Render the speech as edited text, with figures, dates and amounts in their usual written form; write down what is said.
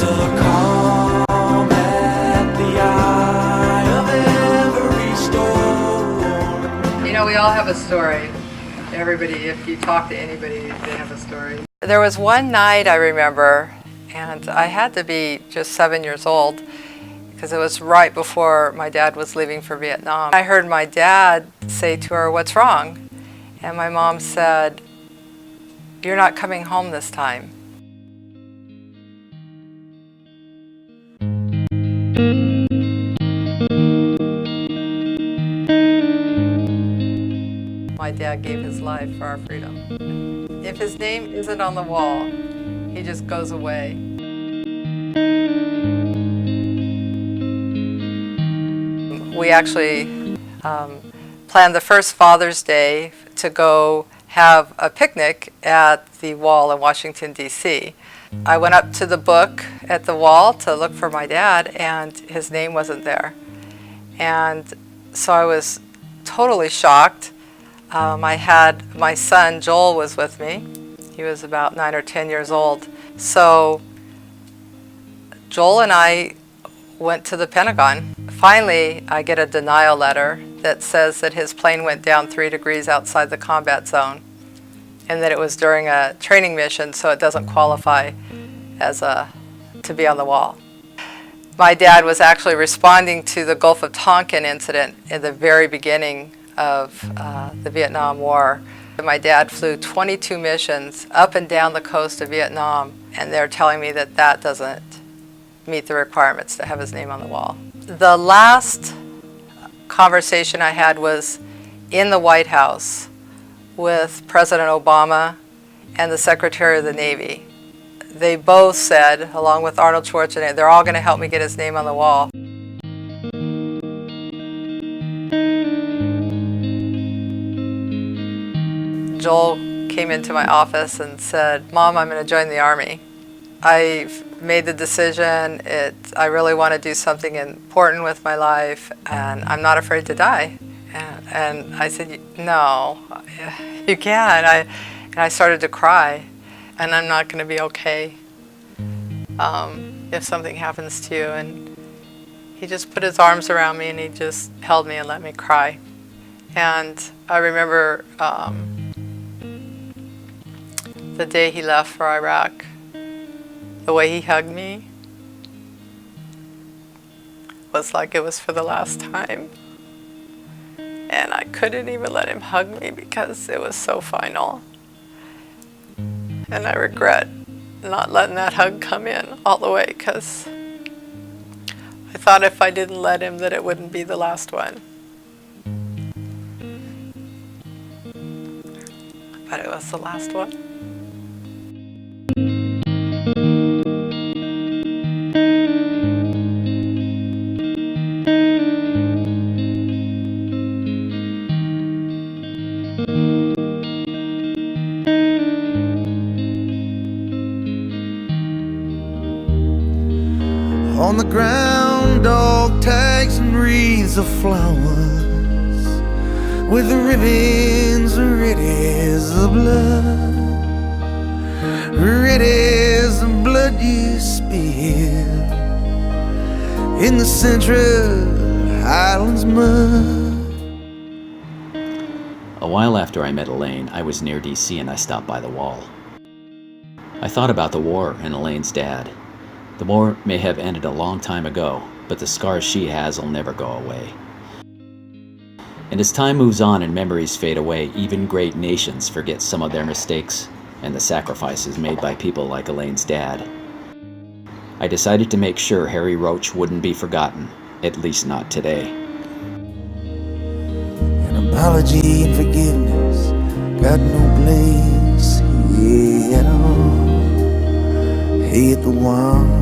There's a calm at the eye of every storm. You know, we all have a story. Everybody, if you talk to anybody, they have a story. There was one night I remember, and I had to be just 7 years old, because it was right before my dad was leaving for Vietnam. I heard my dad say to her, "What's wrong?" And my mom said, "You're not coming home this time." My dad gave his life for our freedom. If his name isn't on the wall, he just goes away. We actually planned the first Father's Day to go have a picnic at the wall in Washington, D.C. I went up to the book at the wall to look for my dad, and his name wasn't there. And so I was totally shocked. I had my son, Joel, was with me. He was about 9 or 10 years old. So Joel and I went to the Pentagon. Finally, I get a denial letter that says that his plane went down 3 degrees outside the combat zone, and that it was during a training mission, so it doesn't qualify as to be on the wall. My dad was actually responding to the Gulf of Tonkin incident in the very beginning of the Vietnam War. My dad flew 22 missions up and down the coast of Vietnam, and they're telling me that that doesn't meet the requirements to have his name on the wall. The last conversation I had was in the White House with President Obama and the Secretary of the Navy. They both said, along with Arnold Schwarzenegger, they're all going to help me get his name on the wall. Joel came into my office and said, "Mom, I'm going to join the Army. I've made the decision. I really want to do something important with my life, and I'm not afraid to die." And I said, "No, you can't." And I started to cry, and I'm not going to be okay if something happens to you. And he just put his arms around me, and he just held me and let me cry. And I remember the day he left for Iraq, the way he hugged me was like it was for the last time. And I couldn't even let him hug me because it was so final. And I regret not letting that hug come in all the way, because I thought if I didn't let him that it wouldn't be the last one. But it was the last one. On the ground, dog tags and wreaths of flowers, with the ribbons red as the blood, red as the blood you spilled in the Central Highlands mud. A while after I met Elaine, I was near DC and I stopped by the wall. I thought about the war and Elaine's dad. The war may have ended a long time ago, but the scars she has will never go away. And as time moves on and memories fade away, even great nations forget some of their mistakes and the sacrifices made by people like Elaine's dad. I decided to make sure Harry Roach wouldn't be forgotten, at least not today. An apology and forgiveness got no place here at all. Hate the one